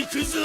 What's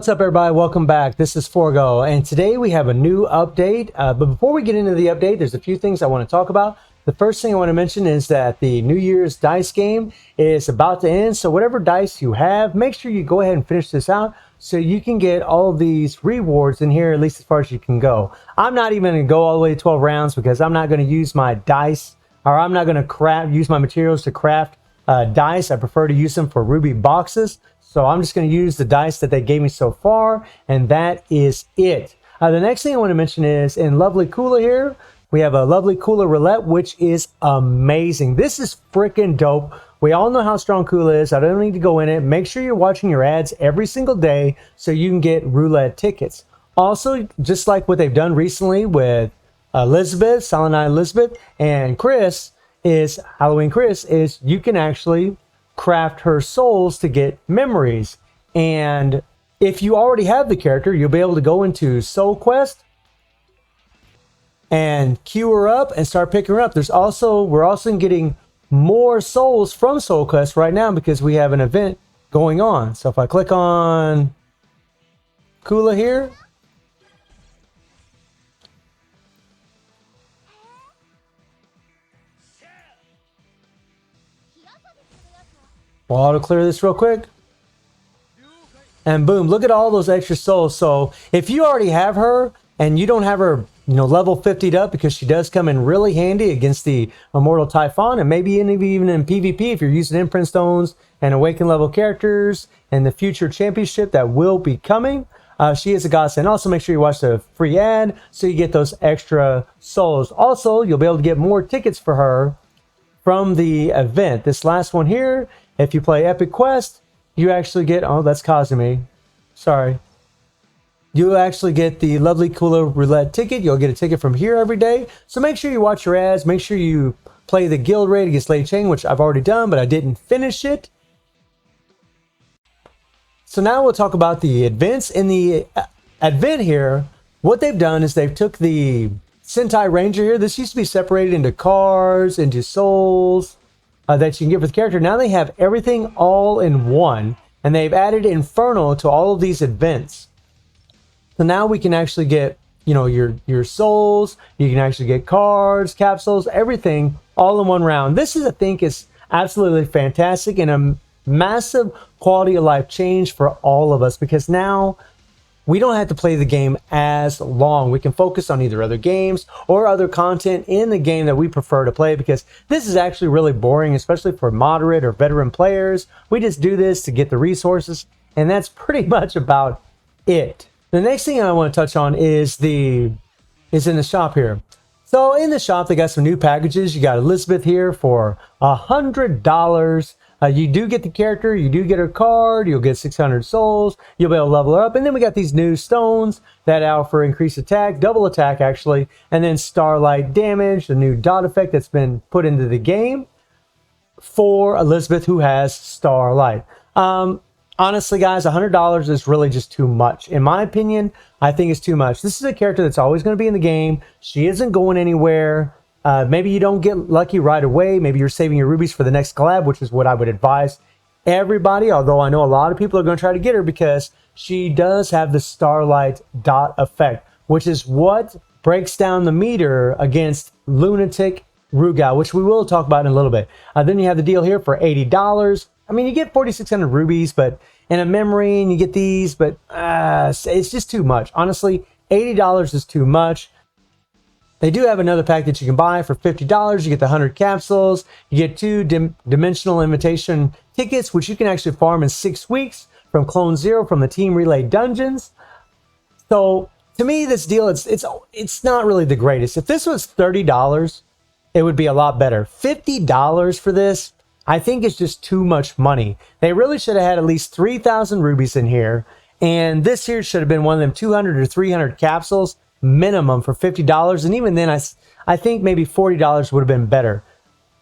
up, everybody? Welcome back. This is Forgo, and today we have a new update. But before we get into the update, there's a few things I want to talk about. The first thing I want to mention is that the New Year's dice game is about to end. So whatever dice you have, make sure you go ahead and finish this out so you can get all of these rewards in here, at least as far as you can go. I'm not even going to go all the way to 12 rounds because I'm not going to use my dice, or I'm not going to use my materials to craft dice. I prefer to use them for ruby boxes. So I'm just going to use the dice that they gave me so far, and that is it. The next thing I want to mention is in lovely Kula here, we have a lovely Kula roulette, which is amazing. This is freaking dope. We all know how strong Kula is. I don't need to go in it. Make sure you're watching your ads every single day so you can get roulette tickets. Also, just like what they've done recently with Elizabeth, Silent Night Elizabeth, and Chris, is Halloween Chris, is you can actually craft her souls to get memories. And if you already have the character, you'll be able to go into Soul Quest and queue her up and start picking her up. We're also getting more souls from Soul Quest right now because we have an event going on. So if I click on Kula here, we'll auto clear this real quick. And boom, look at all those extra souls. So if you already have her and you don't have her, level 50'd up, because she does come in really handy against the Immortal Typhon, and maybe even in PvP if you're using imprint stones and awaken level characters and the future championship that will be coming. She is a godsend. Also, make sure you watch the free ad so you get those extra souls. Also, you'll be able to get more tickets for her from the event. This last one here, if you play Epic Quest, you actually get, oh, that's Kazumi. Sorry. You actually get the lovely Kula roulette ticket. You'll get a ticket from here every day. So make sure you watch your ads. Make sure you play the guild raid against Lady Chang, which I've already done, but I didn't finish it. So now we'll talk about the events. In the event here, what they've done is they've took the Sentai Ranger here. This used to be separated into cars, into souls, that you can get with the character. Now they have everything all in one, and they've added Inferno to all of these events. So now we can actually get, your souls, you can actually get cards, capsules, everything all in one round. This is, I think, is absolutely fantastic and a massive quality of life change for all of us, because now we don't have to play the game as long. We can focus on either other games or other content in the game that we prefer to play, because this is actually really boring, especially for moderate or veteran players. We just do this to get the resources, and that's pretty much about it. The next thing I want to touch on is in the shop here. So in the shop, they got some new packages. You got Elizabeth here for $100. You do get the character, you do get her card, you'll get 600 souls, you'll be able to level her up. And then we got these new stones that offer increased attack, double attack actually, and then starlight damage, the new dot effect that's been put into the game for Elizabeth, who has starlight. Honestly, guys, $100 is really just too much. In my opinion, I think it's too much. This is a character that's always going to be in the game. She isn't going anywhere. Maybe you don't get lucky right away. Maybe you're saving your rubies for the next collab, which is what I would advise everybody. Although I know a lot of people are going to try to get her because she does have the starlight dot effect, which is what breaks down the meter against Lunatic Rugal, which we will talk about in a little bit. Then you have the deal here for $80. I mean, you get 4,600 rubies, but in a memory, and you get these, but it's just too much. Honestly, $80 is too much. They do have another pack that you can buy for $50. You get the 100 capsules. You get 2 dimensional invitation tickets, which you can actually farm in 6 weeks from Clone Zero from the Team Relay dungeons. So to me, this deal, it's not really the greatest. If this was $30, it would be a lot better. $50 for this, I think it's just too much money. They really should have had at least 3,000 rubies in here. And this here should have been one of them 200 or 300 capsules minimum for $50. And even then, I think maybe $40 would have been better.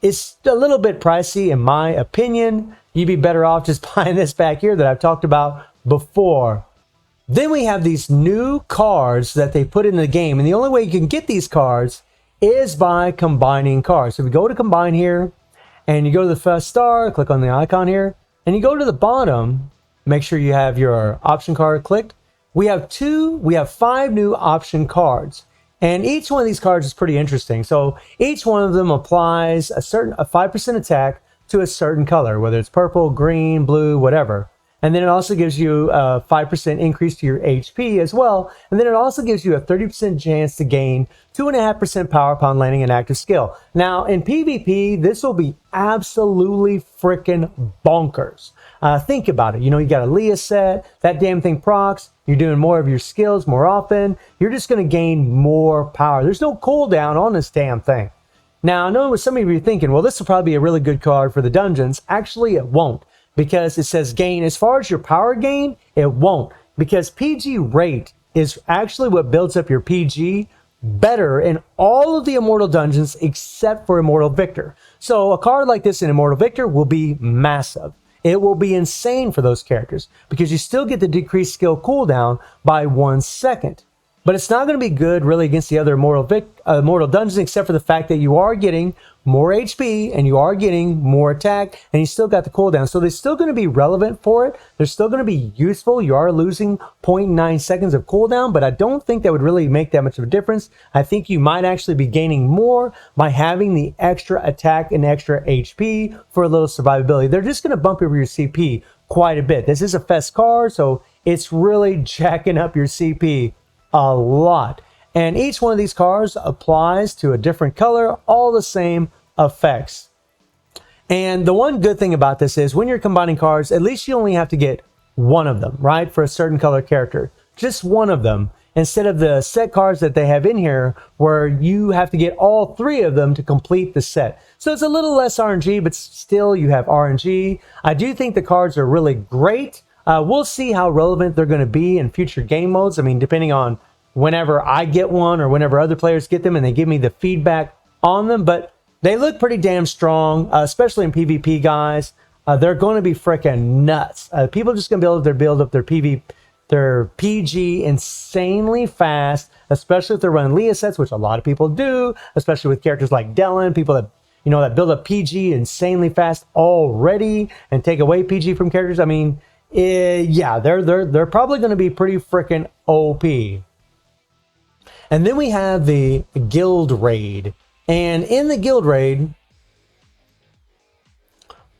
It's a little bit pricey in my opinion. You'd be better off just buying this back here that I've talked about before. Then we have these new cards that they put in the game. And the only way you can get these cards is by combining cards. So we go to combine here, and you go to the first star, click on the icon here, and you go to the bottom, make sure you have your option card clicked. We have 5 new option cards. And each one of these cards is pretty interesting. So each one of them applies a 5% attack to a certain color, whether it's purple, green, blue, whatever. And then it also gives you a 5% increase to your HP as well. And then it also gives you a 30% chance to gain 2.5% power upon landing an active skill. Now, in PvP, this will be absolutely freaking bonkers. Think about it. You know, you got a Leah set, that damn thing procs, you're doing more of your skills more often, you're just going to gain more power. There's no cooldown on this damn thing. Now, I know what some of you are thinking, well, this will probably be a really good card for the dungeons. Actually, it won't. Because it says gain. As far as your power gain, it won't. Because PG rate is actually what builds up your PG better in all of the Immortal dungeons except for Immortal Victor. So a card like this in Immortal Victor will be massive. It will be insane for those characters because you still get the decreased skill cooldown by 1 second. But it's not going to be good really against the other Immortal dungeons except for the fact that you are getting more HP and you are getting more attack and you still got the cooldown. So they're still going to be relevant for it. They're still going to be useful. You are losing 0.9 seconds of cooldown, but I don't think that would really make that much of a difference. I think you might actually be gaining more by having the extra attack and extra HP for a little survivability. They're just going to bump over your CP quite a bit. This is a fest card, so it's really jacking up your CP a lot. And each one of these cards applies to a different color, all the same effects. And the one good thing about this is when you're combining cards, at least you only have to get one of them, right? For a certain color character, just one of them, instead of the set cards that they have in here where you have to get all 3 of them to complete the set. So it's a little less RNG, but still you have RNG. I do think the cards are really great. We'll see how relevant they're going to be in future game modes. I mean, depending on whenever I get one or whenever other players get them and they give me the feedback on them. But they look pretty damn strong, especially in PvP, guys. They're going to be freaking nuts. People are just going to be able to build up their PG insanely fast, especially if they're running Leah sets, which a lot of people do, especially with characters like Dylan, people that that build up PG insanely fast already and take away PG from characters. I mean, yeah, they're probably going to be pretty freaking OP. And then we have the Guild Raid. And in the Guild Raid,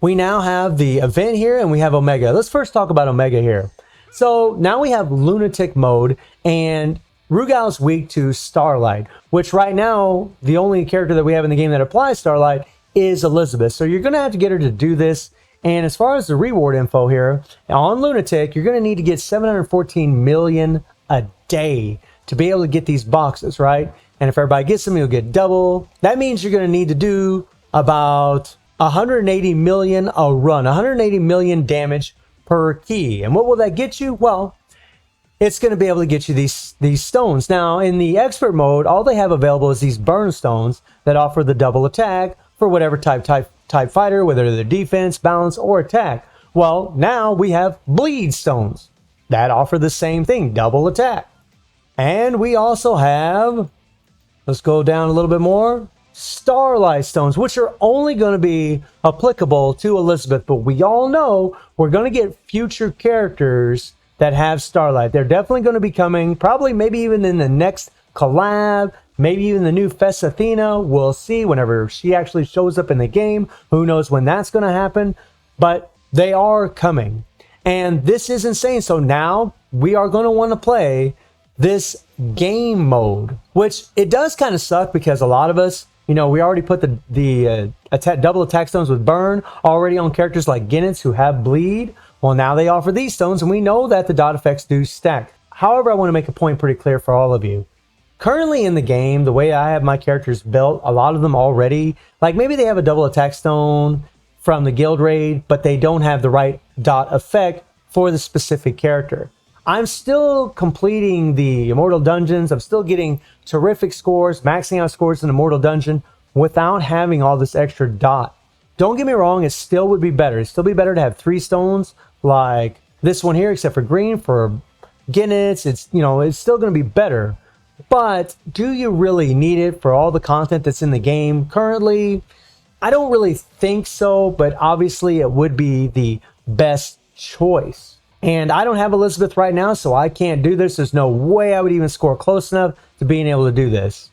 we now have the event here and we have Omega. Let's first talk about Omega here. So now we have Lunatic mode and Rugal's weak to Starlight, which right now, the only character that we have in the game that applies Starlight is Elizabeth. So you're going to have to get her to do this. And as far as the reward info here, on Lunatic, you're going to need to get 714 million a day to be able to get these boxes, right? And if everybody gets them, you'll get double. That means you're going to need to do about 180 million a run, 180 million damage per key. And what will that get you? Well, it's going to be able to get you these stones. Now, in the expert mode, all they have available is these burn stones that offer the double attack for whatever type fighter, whether they're defense, balance, or attack. Well, now we have bleed stones that offer the same thing, double attack. And we also have, let's go down a little bit more, Starlight stones, which are only going to be applicable to Elizabeth. But we all know we're going to get future characters that have Starlight. They're definitely going to be coming, probably maybe even in the next collab, maybe even the new Fess Athena. We'll see whenever she actually shows up in the game. Who knows when that's going to happen, but they are coming. And this is insane. So now we are going to want to play this game mode, which it does kind of suck because a lot of us, we already put the double attack stones with burn already on characters like Ginnets who have bleed. Well, now they offer these stones, and we know that the dot effects do stack. However, I want to make a point pretty clear for all of you. Currently in the game, the way I have my characters built, a lot of them already, like maybe they have a double attack stone from the guild raid, but they don't have the right dot effect for the specific character. I'm still completing the Immortal Dungeons. I'm still getting terrific scores, maxing out scores in Immortal Dungeon without having all this extra dot. Don't get me wrong, it still would be better. It'd still be better to have 3 stones like this one here, except for green, for Guinness. It's, you know, it's still going to be better. But do you really need it for all the content that's in the game currently? I don't really think so, but obviously it would be the best choice. And I don't have Elizabeth right now, so I can't do this. There's no way I would even score close enough to being able to do this.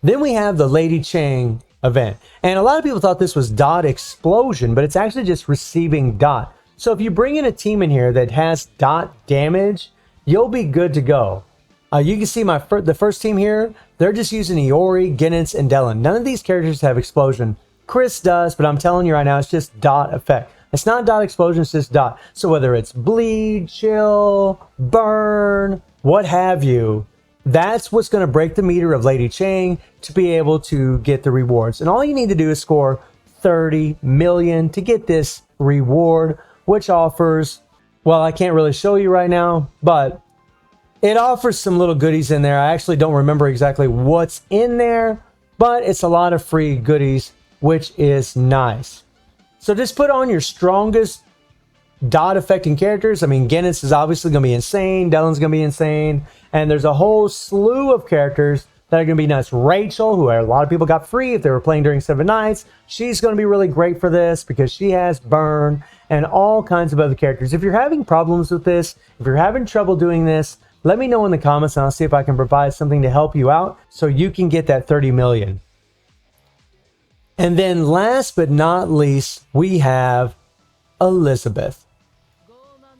Then we have the Lady Chang event. And a lot of people thought this was dot explosion, but it's actually just receiving dot. So if you bring in a team in here that has dot damage, you'll be good to go. You can see the first team here. They're just using Iori, Guinness, and Dylan. None of these characters have explosion. Chris does, but I'm telling you right now, it's just dot effect. It's not dot explosion, it's just dot. So whether it's bleed, chill, burn, what have you, that's what's going to break the meter of Lady Chang to be able to get the rewards. And all you need to do is score 30 million to get this reward, which offers, well, I can't really show you right now, but it offers some little goodies in there. I actually don't remember exactly what's in there, but it's a lot of free goodies, which is nice. So just put on your strongest dot affecting characters. I mean, Guinness is obviously going to be insane. Dylan's going to be insane. And there's a whole slew of characters that are going to be nuts. Rachel, who a lot of people got free if they were playing during 7 nights. She's going to be really great for this because she has burn and all kinds of other characters. If you're having problems with this, if you're having trouble doing this, let me know in the comments and I'll see if I can provide something to help you out so you can get that 30 million. And then last but not least, we have Elizabeth.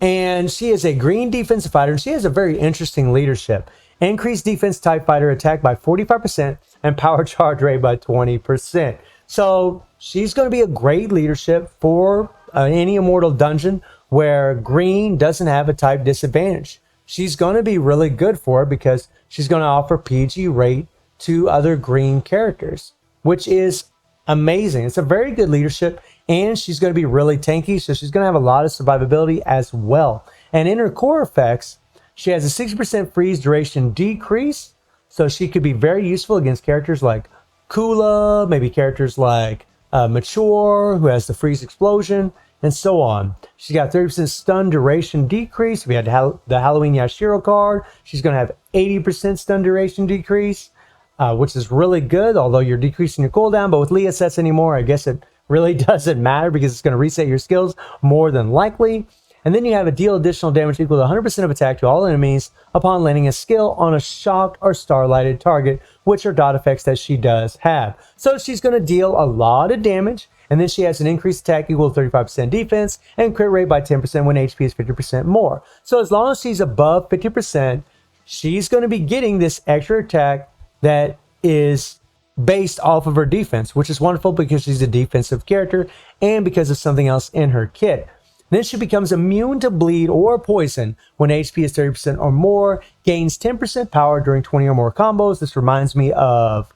And she is a green defensive fighter, and she has a very interesting leadership. Increased defense type fighter attack by 45% and power charge rate by 20%. So she's going to be a great leadership for any immortal dungeon where green doesn't have a type disadvantage. She's going to be really good for it because she's going to offer PG rate to other green characters, which is amazing. It's a very good leadership, and she's going to be really tanky, so she's going to have a lot of survivability as well. And in her core effects, she has a 60% freeze duration decrease, so she could be very useful against characters like Kula, maybe characters like Mature, who has the freeze explosion, and so on. She's got 30% stun duration decrease. If we had the Halloween Yashiro card, she's going to have 80% stun duration decrease, which is really good, although you're decreasing your cooldown. But with Leah sets anymore, I guess it really doesn't matter because it's going to reset your skills more than likely. And then you have a deal additional damage equal to 100% of attack to all enemies upon landing a skill on a shocked or starlighted target, which are dot effects that she does have. So she's going to deal a lot of damage, and then she has an increased attack equal to 35% defense and crit rate by 10% when HP is 50% more. So as long as she's above 50%, she's going to be getting this extra attack that is based off of her defense, which is wonderful because she's a defensive character and because of something else in her kit. Then she becomes immune to bleed or poison when HP is 30% or more, gains 10% power during 20 or more combos. This reminds me of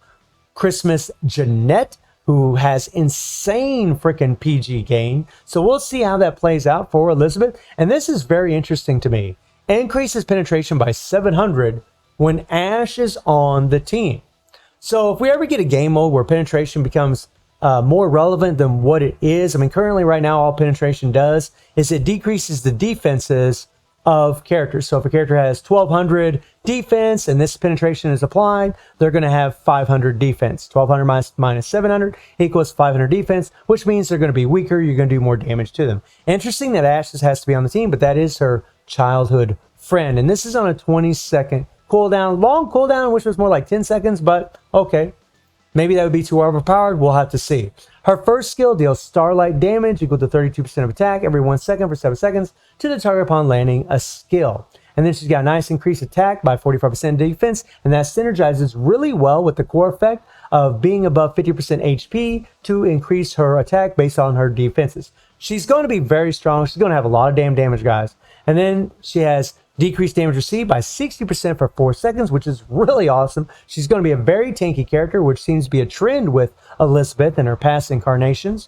Christmas Jeanette, who has insane freaking PG gain. So we'll see how that plays out for Elizabeth. And this is very interesting to me. Increases penetration by 700 when Ash is on the team. So if we ever get a game mode where penetration becomes more relevant than what it is. I mean, currently right now, all penetration does is it decreases the defenses of characters. So if a character has 1200 defense and this penetration is applied, they're going to have 500 defense. 1200 minus 700 equals 500 defense, which means they're going to be weaker. You're going to do more damage to them. Interesting that Ashes has to be on the team, but that is her childhood friend. And this is on a 20-second cooldown. Long cooldown, which was more like 10 seconds, but okay. Maybe that would be too overpowered. We'll have to see. Her first skill deals starlight damage equal to 32% of attack every 1 second for 7 seconds to the target upon landing a skill. And then she's got a nice increased attack by 45% defense, and that synergizes really well with the core effect of being above 50% HP to increase her attack based on her defenses. She's going to be very strong. She's going to have a lot of damn damage, guys. And then she has decreased damage received by 60% for 4 seconds, which is really awesome. She's going to be a very tanky character, which seems to be a trend with Elizabeth and her past incarnations.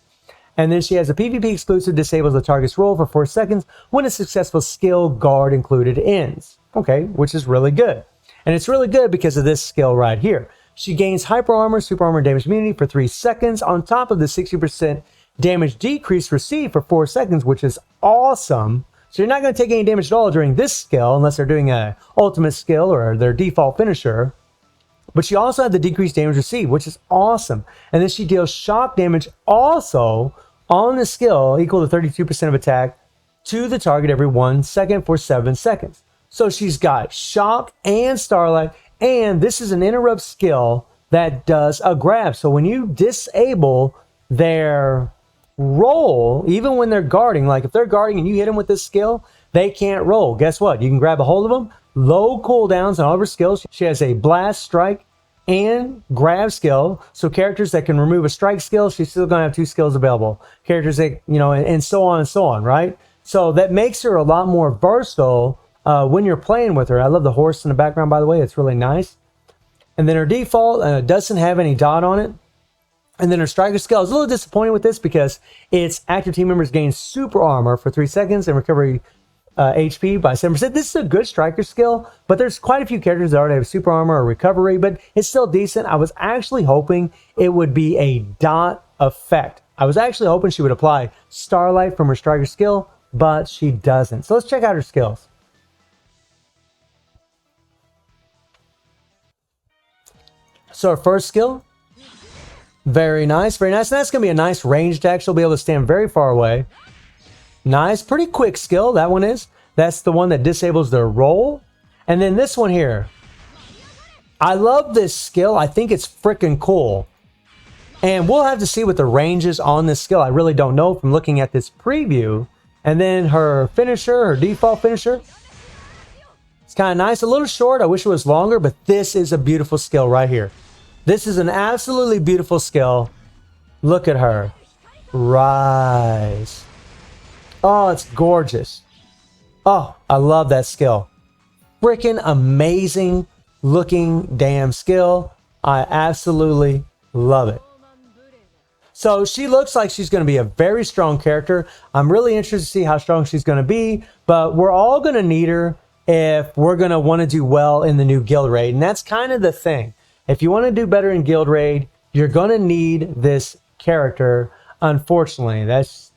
And then she has a PvP exclusive, disables the target's roll for 4 seconds when a successful skill guard included ends. Okay, which is really good. And it's really good because of this skill right here. She gains hyper armor, super armor, damage immunity for 3 seconds on top of the 60% damage decrease received for 4 seconds, which is awesome. So you're not going to take any damage at all during this skill unless they're doing a ultimate skill or their default finisher. But she also had the decreased damage received, which is awesome. And then she deals shock damage also on the skill equal to 32% of attack to the target every 1 second for 7 seconds. So she's got shock and starlight, and this is an interrupt skill that does a grab. So when you disable their roll, even when they're guarding, like if they're guarding and you hit them with this skill, they can't roll. Guess what? You can grab a hold of them. Low cooldowns on all of her skills. She has a blast, strike, and grab skill. So characters that can remove a strike skill, she's still going to have 2 skills available. Characters that, you know, and so on, right? So that makes her a lot more versatile when you're playing with her. I love the horse in the background, by the way. It's really nice. And then her default doesn't have any dot on it. And then her striker skill, I was a little disappointed with this because its active team members gain super armor for 3 seconds and recovery HP by 7%. This is a good striker skill, but there's quite a few characters that already have super armor or recovery, but it's still decent. I was actually hoping it would be a dot effect. I was actually hoping she would apply starlight from her striker skill, but she doesn't. So let's check out her skills. So her first skill, very nice, very nice. And that's going to be a nice range attack. She'll be able to stand very far away. Nice, pretty quick skill, that one is. That's the one that disables their roll. And then this one here. I love this skill. I think it's freaking cool. And we'll have to see what the range is on this skill. I really don't know from looking at this preview. And then her finisher, her default finisher. It's kind of nice. A little short. I wish it was longer, but this is a beautiful skill right here. This is an absolutely beautiful skill. Look at her. Rise. Oh, it's gorgeous. Oh, I love that skill. Freaking amazing looking damn skill. I absolutely love it. So she looks like she's going to be a very strong character. I'm really interested to see how strong she's going to be, but we're all going to need her if we're going to want to do well in the new guild raid. And that's kind of the thing. If you want to do better in guild raid, you're going to need this character. Unfortunately, that's,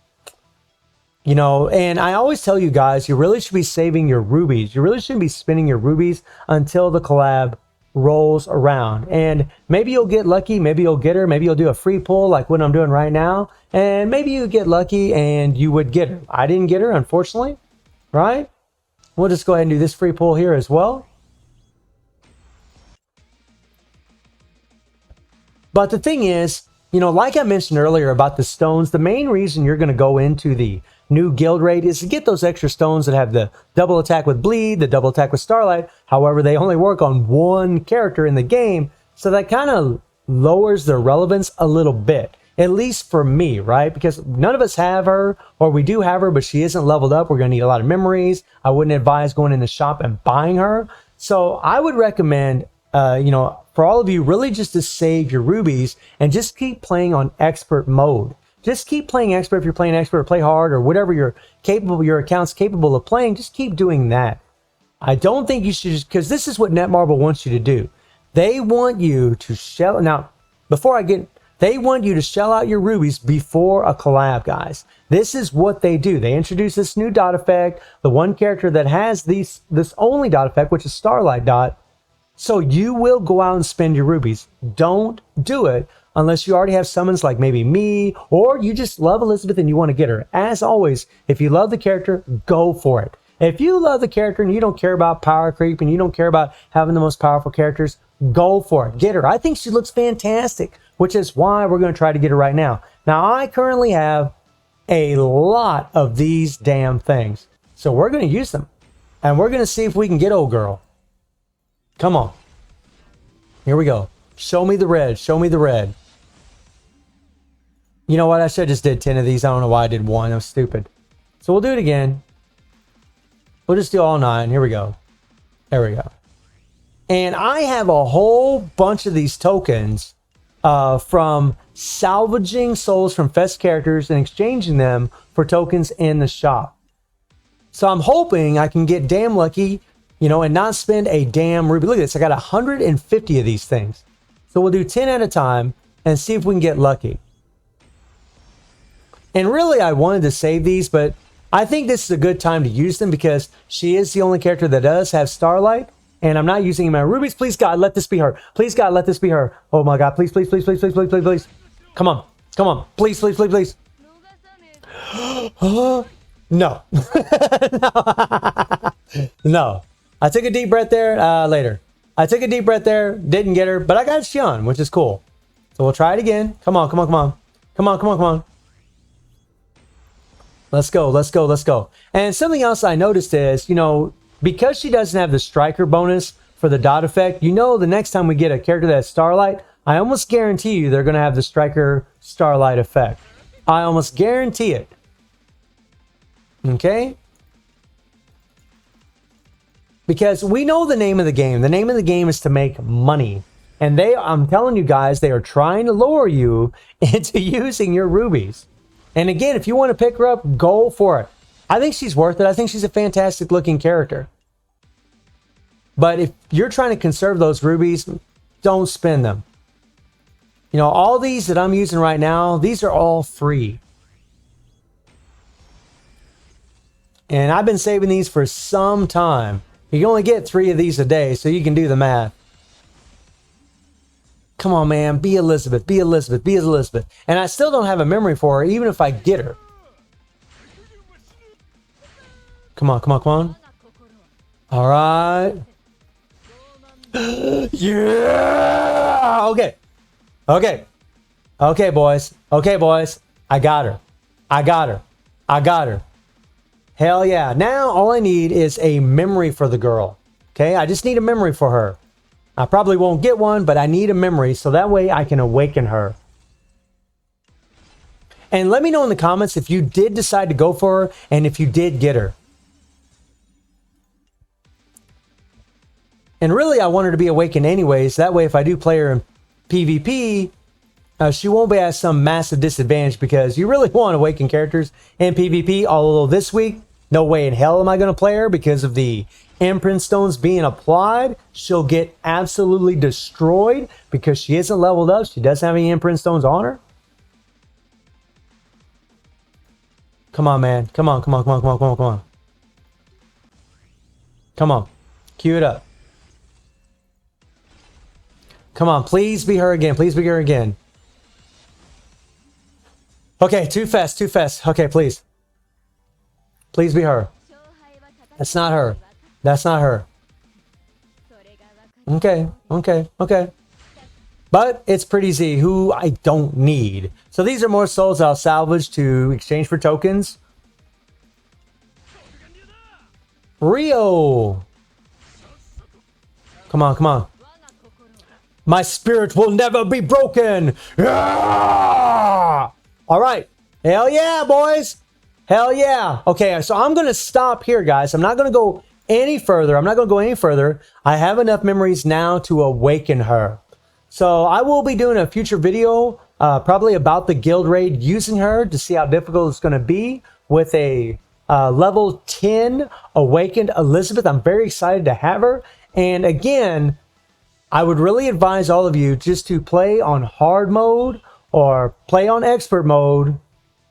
you know, and I always tell you guys, you really should be saving your rubies. You really shouldn't be spending your rubies until the collab rolls around. And maybe you'll get lucky. Maybe you'll get her. Maybe you'll do a free pull like what I'm doing right now. And maybe you get lucky and you would get her. I didn't get her, unfortunately, right? We'll just go ahead and do this free pull here as well. But the thing is, you know, like I mentioned earlier about the stones, the main reason you're going to go into the new guild raid is to get those extra stones that have the double attack with bleed, the double attack with starlight. However, they only work on one character in the game. So that kind of lowers their relevance a little bit, at least for me, right? Because none of us have her, or we do have her, but she isn't leveled up. We're going to need a lot of memories. I wouldn't advise going in the shop and buying her. So I would recommend, you know, for all of you, really just to save your rubies and just keep playing on expert mode. Just keep playing expert if you're playing expert, or play hard, or whatever you're capable, your account's capable of playing. Just keep doing that. I don't think you should just, because this is what Netmarble wants you to do. They want you to shell, now, they want you to shell out your rubies before a collab, guys. This is what they do. They introduce this new dot effect, the one character that has this only dot effect, which is Starlight Dot. So you will go out and spend your rubies. Don't do it unless you already have summons like maybe me, or you just love Elizabeth and you want to get her. As always, if you love the character, go for it. If you love the character and you don't care about power creep and you don't care about having the most powerful characters, go for it. Get her. I think she looks fantastic, which is why we're going to try to get her right now. Now, I currently have a lot of these damn things, so we're going to use them. And we're going to see if we can get old girl. Come on. Here we go. Show me the red. Show me the red. You know what? I should have just did 10 of these. I don't know why I did one. That was stupid. So we'll do it again. We'll just do all 9. Here we go. There we go. And I have a whole bunch of these tokens from salvaging souls from Fest characters and exchanging them for tokens in the shop. So I'm hoping I can get damn lucky, you know, and not spend a damn ruby. Look at this. I got 150 of these things. So we'll do 10 at a time and see if we can get lucky. And really, I wanted to save these, but I think this is a good time to use them because she is the only character that does have Starlight, and I'm not using my rubies. Please, God, let this be her. Please, God, let this be her. Oh my God, please, please, please, please, please, please, please, please. Come on, come on, please, please, please, please. No. No. No. I took a deep breath there later. I took a deep breath there, didn't get her, but I got Xion, which is cool. So we'll try it again. Come on, come on, come on. Come on, come on, come on. Let's go, let's go, let's go. And something else I noticed is, you know, because she doesn't have the striker bonus for the dot effect, you know, the next time we get a character that's Starlight, I almost guarantee you they're going to have the striker Starlight effect. I almost guarantee it. Okay? Because we know the name of the game. The name of the game is to make money. And I'm telling you guys, they are trying to lure you into using your rubies. And again, if you want to pick her up, go for it. I think she's worth it. I think she's a fantastic looking character. But if you're trying to conserve those rubies, don't spend them. You know, all these that I'm using right now, these are all free. And I've been saving these for some time. You can only get 3 of these a day, so you can do the math. Come on, man. Be Elizabeth. Be Elizabeth. Be Elizabeth. And I still don't have a memory for her, even if I get her. Come on, come on, come on. All right. Yeah! Okay. Okay. Okay, boys. Okay, boys. I got her. I got her. I got her. Hell yeah. Now all I need is a memory for the girl. Okay? I just need a memory for her. I probably won't get one, but I need a memory so that way I can awaken her. And let me know in the comments if you did decide to go for her and if you did get her. And really, I want her to be awakened anyways. That way, if I do play her in PvP, she won't be at some massive disadvantage because you really want awakened characters in PvP. Although this week, no way in hell am I going to play her because of the imprint stones being applied. She'll get absolutely destroyed because she isn't leveled up. She doesn't have any imprint stones on her. Come on, man. Come on, come on, come on, come on, come on, come on. Come on. Cue it up. Come on, please be her again. Please be her again. Okay, too fast, too fast. Okay, please. Please be her. That's not her. That's not her. Okay, okay, okay. But it's Pretty Z, who I don't need. So these are more souls I'll salvage to exchange for tokens. Rio. Come on, come on. My spirit will never be broken. Yeah! All right. Hell yeah, boys. Hell yeah. Okay, so I'm going to stop here, guys. I'm not going to go any further. I'm not going to go any further. I have enough memories now to awaken her. So I will be doing a future video probably about the guild raid using her to see how difficult it's going to be with a level 10 awakened Elizabeth. I'm very excited to have her. And again, I would really advise all of you just to play on hard mode or play on expert mode.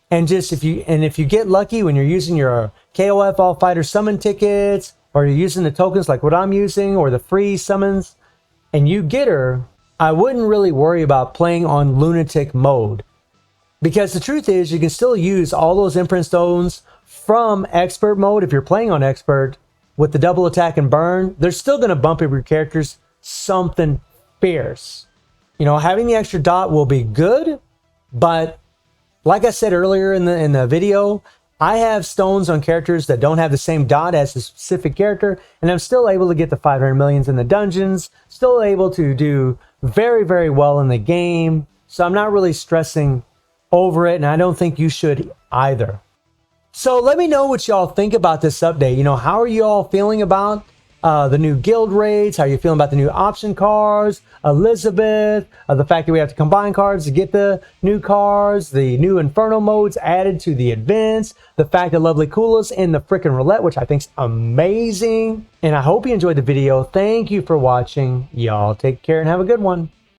And just if you get lucky when you're using your KOF All Fighter summon tickets, or you're using the tokens like what I'm using, or the free summons, and you get her, I wouldn't really worry about playing on lunatic mode. Because the truth is, you can still use all those imprint stones from expert mode if you're playing on expert with the double attack and burn. They're still going to bump up your characters something fierce. You know, having the extra dot will be good, but like I said earlier in the video, I have stones on characters that don't have the same dot as a specific character, and I'm still able to get the 500 millions in the dungeons, still able to do very, very well in the game. So I'm not really stressing over it, and I don't think you should either. So let me know what y'all think about this update. You know, how are you all feeling about the new guild raids? How are you feeling about the new option cards, Elizabeth, the fact that we have to combine cards to get the new cards, the new Inferno modes added to the events, the fact that lovely Kula's in the freaking roulette, which I think's amazing. And I hope you enjoyed the video. Thank you for watching. Y'all take care and have a good one.